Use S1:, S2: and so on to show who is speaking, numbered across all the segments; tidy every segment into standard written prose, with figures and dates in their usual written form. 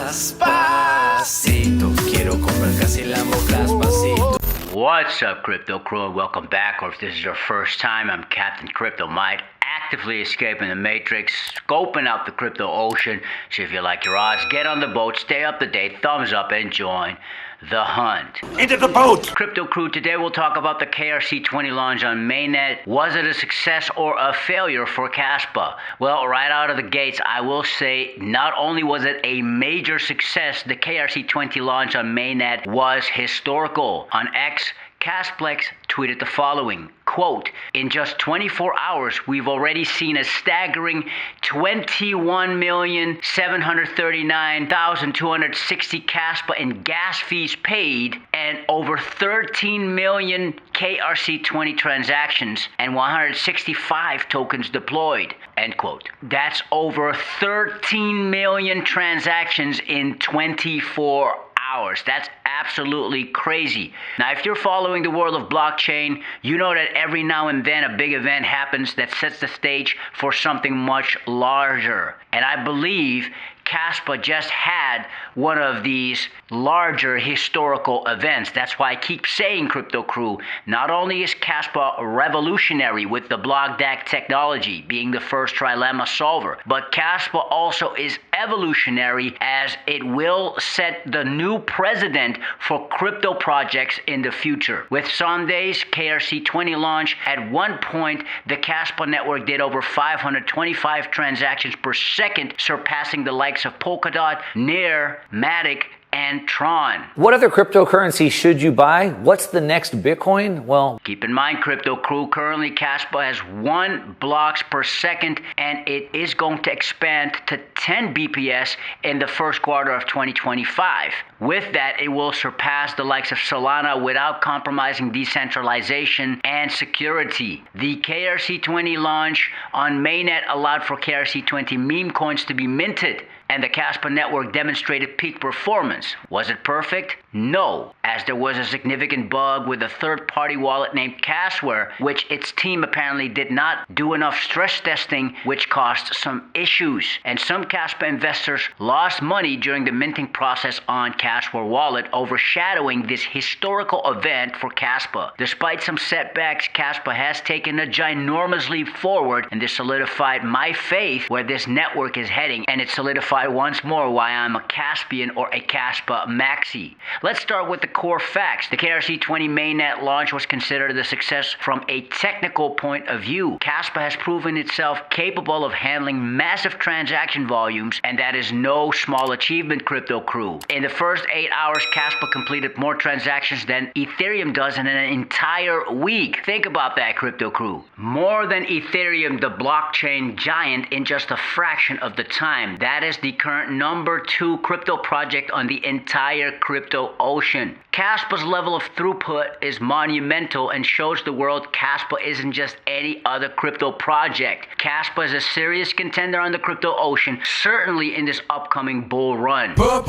S1: Despacito, quiero comprar casi Despacito.
S2: What's up, Crypto Crew, and welcome back. Or if this is your first time, I'm Captain Crypto Mite, actively escaping the matrix, scoping out the crypto ocean. So if you like your odds, get on the boat, stay up to date, thumbs up, and join the hunt.
S3: Into the boat!
S2: Crypto Crew, today we'll talk about the KRC20 launch on mainnet. Was it a success or a failure for Kaspa? Well, right out of the gates, I will say not only was it a major success, the KRC20 launch on mainnet was historical. On X, KASPLEX tweeted the following, quote, "In just 24 hours, we've already seen a staggering 21,739,260 Kaspa in gas fees paid and over 13 million KRC20 transactions and 165 tokens deployed," end quote. That's over 13 million transactions in 24 hours. That's absolutely crazy. Now, if you're following the world of blockchain, you know that every now and then a big event happens that sets the stage for something much larger. And I believe Kaspa just had one of these larger historical events. That's why I keep saying, Crypto Crew, not only is Kaspa revolutionary with the blockDAG technology being the first trilemma solver, but Kaspa also is evolutionary as it will set the new precedent for crypto projects in the future. With Sunday's KRC20 launch, at one point, the Kaspa network did over 525 transactions per second, surpassing the likes of Polkadot, Near, Matic, and Tron.
S4: What other cryptocurrency should you buy? What's the next Bitcoin? Well,
S2: keep in mind, Crypto Crew, currently Kaspa has 1 blocks per second, and it is going to expand to 10 BPS in the first quarter of 2025. With that, it will surpass the likes of Solana without compromising decentralization and security. The KRC20 launch on mainnet allowed for KRC20 meme coins to be minted, and the Kaspa network demonstrated peak performance. Was it perfect? No, as there was a significant bug with a third-party wallet named Casware, which its team apparently did not do enough stress testing, which caused some issues. And some Kaspa investors lost money during the minting process on Casware wallet, overshadowing this historical event for Kaspa. Despite some setbacks, Kaspa has taken a ginormous leap forward, and this solidified my faith where this network is heading, and it solidified once more why I'm a Caspian or a Kaspa maxi. Let's start with the core facts. The KRC20 mainnet launch was considered a success from a technical point of view. Kaspa has proven itself capable of handling massive transaction volumes, and that is no small achievement, Crypto Crew. In the first 8 hours, Kaspa completed more transactions than Ethereum does in an entire week. Think about that, Crypto Crew. More than Ethereum, the blockchain giant, in just a fraction of the time. That is the current number 2 crypto project on the entire crypto ocean. Kaspa's level of throughput is monumental and shows the world Kaspa isn't just any other crypto project. Kaspa is a serious contender on the crypto ocean, certainly in this upcoming bull run.
S1: Pump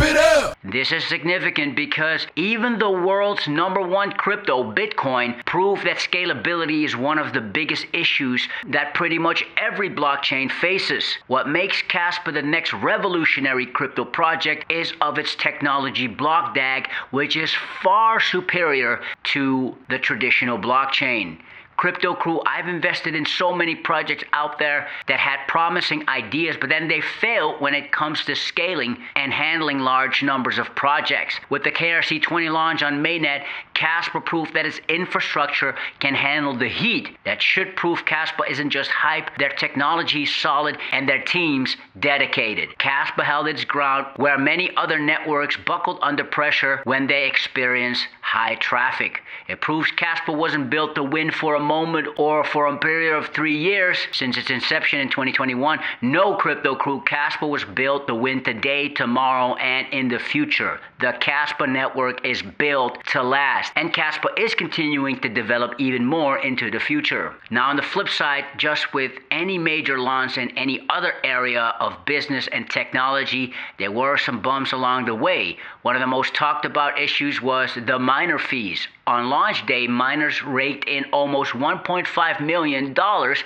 S1: it up!
S2: This is significant because even the world's number 1 crypto, Bitcoin, proved that scalability is one of the biggest issues that pretty much every blockchain faces. What makes Kaspa the next revolutionary crypto project is of its technology, blockDAG, which is far superior to the traditional blockchain. Crypto Crew, I've invested in so many projects out there that had promising ideas, but then they fail when it comes to scaling and handling large numbers of projects. With the KRC20 launch on mainnet, Kaspa proved that its infrastructure can handle the heat. That should prove Kaspa isn't just hype, their technology is solid and their teams dedicated. Kaspa held its ground where many other networks buckled under pressure when they experience high traffic. It proves Kaspa wasn't built to win for a moment or for a period of 3 years. Since its inception in 2021, no, Crypto Crew, Kaspa was built to win today, tomorrow, and in the future. The Kaspa network is built to last, and Kaspa is continuing to develop even more into the future. Now, on the flip side, just with any major launch in any other area of business and technology, there were some bumps along the way. One of the most talked about issues was the miner fees. On launch day, miners raked in almost $1.5 million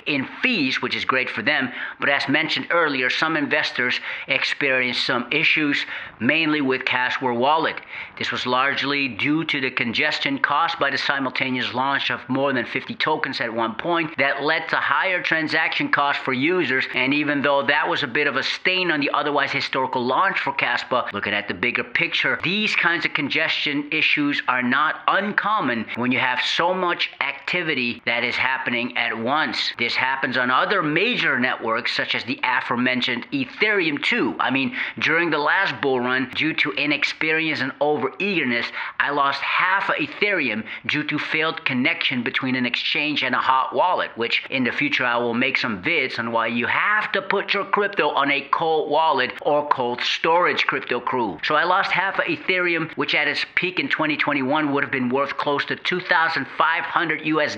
S2: in fees, which is great for them. But as mentioned earlier, some investors experienced some issues, mainly with Kaspa Wallet. This was largely due to the congestion caused by the simultaneous launch of more than 50 tokens at one point that led to higher transaction costs for users. And even though that was a bit of a stain on the otherwise historical launch for Kaspa, looking at the bigger picture, these kinds of congestion issues are not uncommon when you have so much activity that is happening at once. This happens on other major networks such as the aforementioned Ethereum too. I mean, during the last bull run, due to inexperience and over-eagerness, I lost half of Ethereum due to failed connection between an exchange and a hot wallet, which in the future I will make some vids on why you have to put your crypto on a cold wallet or cold storage, crypto crew. So I lost half of Ethereum, which at its peak in 2021 would have been worth close to $2,500 US.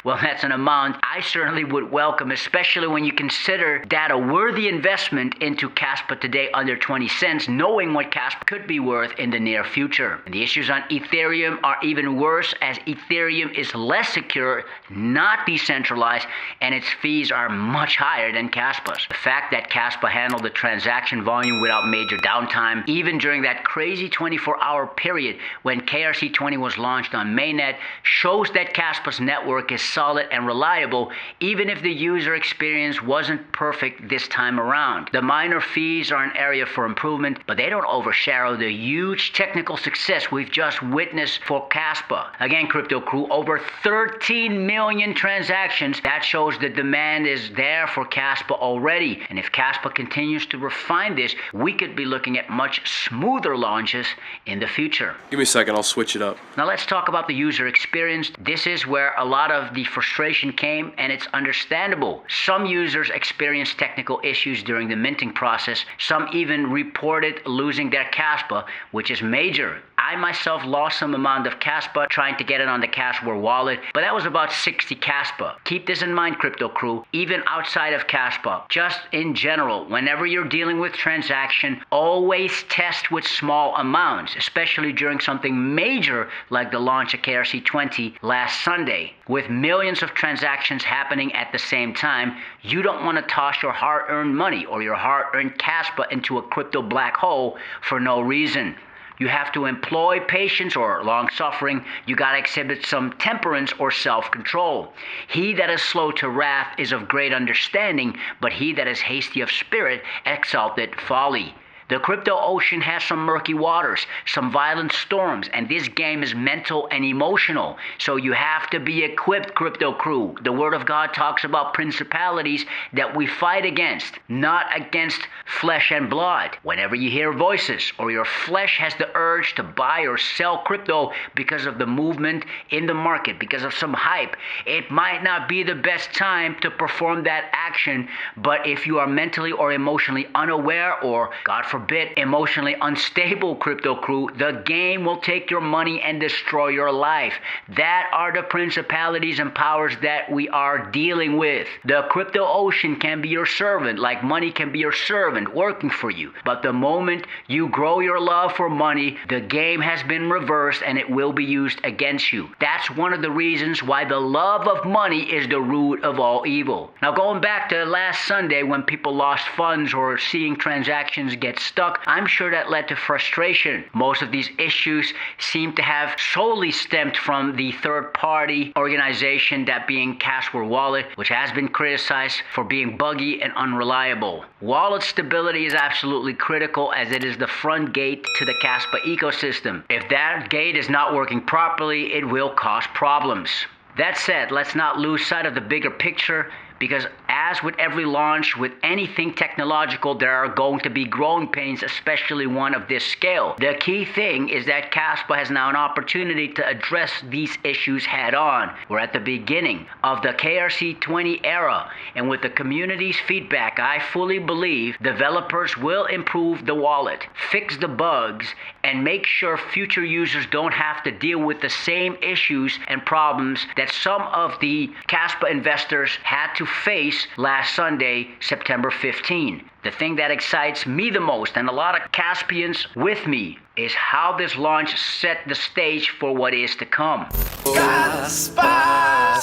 S2: Well, that's an amount I certainly would welcome, especially when you consider that a worthy investment into Kaspa today under 20 cents, knowing what Kaspa could be worth in the near future. And the issues on Ethereum are even worse, as Ethereum is less secure, not decentralized, and its fees are much higher than Kaspa's. The fact that Kaspa handled the transaction volume without major downtime, even during that crazy 24-hour period when KRC20 was launched on mainnet, shows that Kaspa's network is solid and reliable, even if the user experience wasn't perfect this time around. The minor fees are an area for improvement, but they don't overshadow the huge technical success we've just witnessed for Kaspa. Again, crypto crew, over 13 million transactions. That shows the demand is there for Kaspa already. And if Kaspa continues to refine this, we could be looking at much smoother launches in the future.
S3: Give me a second, I'll switch it up.
S2: Now let's talk about the user experience. This is where a lot of the frustration came, and it's understandable. Some users experienced technical issues during the minting process. Some even reported losing their Kaspa, which is major. I myself lost some amount of Kaspa trying to get it on the Kaspa wallet, but that was about 60 Kaspa. Keep this in mind, crypto crew, even outside of Kaspa. Just in general, whenever you're dealing with transaction, always test with small amounts, especially during something major like the launch of KRC20 last Sunday. With millions of transactions happening at the same time, you don't want to toss your hard-earned money or your hard-earned Kaspa into a crypto black hole for no reason. You have to employ patience or long-suffering. You got to exhibit some temperance or self-control. He that is slow to wrath is of great understanding, but he that is hasty of spirit exalteth folly. The crypto ocean has some murky waters, some violent storms, and this game is mental and emotional. So you have to be equipped, crypto crew. The Word of God talks about principalities that we fight against, not against flesh and blood. Whenever you hear voices or your flesh has the urge to buy or sell crypto because of the movement in the market, because of some hype, it might not be the best time to perform that action. But if you are mentally or emotionally unaware, or God forbid, emotionally unstable, crypto crew, the game will take your money and destroy your life. That are the principalities and powers that we are dealing with. The crypto ocean can be your servant, like money can be your servant working for you. But the moment you grow your love for money, the game has been reversed and it will be used against you. That's one of the reasons why the love of money is the root of all evil. Now, going back to last Sunday when people lost funds or seeing transactions get stuck, I'm sure that led to frustration. Most of these issues seem to have solely stemmed from the third-party organization, that being Kaspa Wallet, which has been criticized for being buggy and unreliable. Wallet stability is absolutely critical, as it is the front gate to the Kaspa ecosystem. If that gate is not working properly, it will cause problems. That said, let's not lose sight of the bigger picture, because as with every launch, with anything technological, there are going to be growing pains, especially one of this scale. The key thing is that Kaspa has now an opportunity to address these issues head on. We're at the beginning of the KRC20 era, and with the community's feedback, I fully believe developers will improve the wallet, fix the bugs, and make sure future users don't have to deal with the same issues and problems that some of the Kaspa investors had to face last Sunday, September 15. The thing that excites me the most, and a lot of Caspians with me, is how this launch set the stage for what is to come.
S1: Kaspa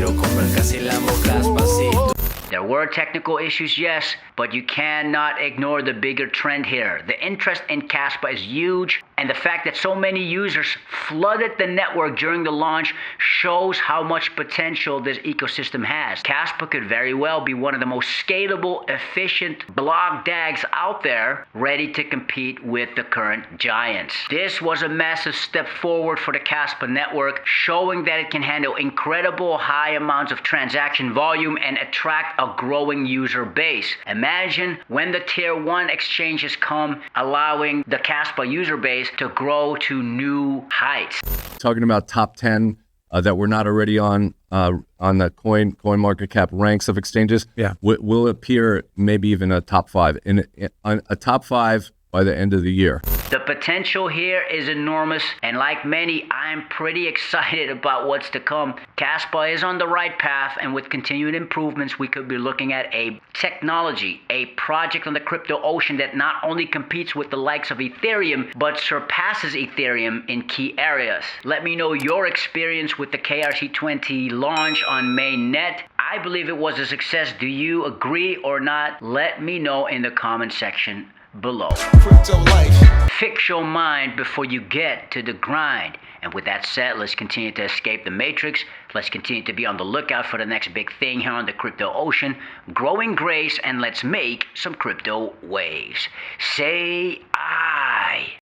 S1: quiero comprar casi Lambo Kaspa, sí.
S2: There were technical issues, yes, but you cannot ignore the bigger trend here. The interest in Kaspa is huge, and the fact that so many users flooded the network during the launch shows how much potential this ecosystem has. Kaspa could very well be one of the most scalable, efficient blockDAGs out there, ready to compete with the current giants. This was a massive step forward for the Kaspa network, showing that it can handle incredible high amounts of transaction volume and attract a growing user base. Imagine when the tier 1 exchanges come, allowing the Kaspa user base to grow to new heights.
S3: Talking about top 10 that we're not already on the coin market cap ranks of exchanges.
S5: Yeah.
S3: Will appear maybe even a top 5 in a top 5 by the end of the year.
S2: The potential here is enormous, and like many, I'm pretty excited about what's to come. Kaspa is on the right path, and with continued improvements, we could be looking at a technology, a project on the crypto ocean that not only competes with the likes of Ethereum, but surpasses Ethereum in key areas. Let me know your experience with the KRC20 launch on mainnet. I believe it was a success. Do you agree or not? Let me know in the comment section below.
S6: Crypto life.
S2: Fix your mind before you get to the grind. And with that said, let's continue to escape the matrix. Let's continue to be on the lookout for the next big thing here on the crypto ocean. Growing grace, and let's make some crypto waves. Say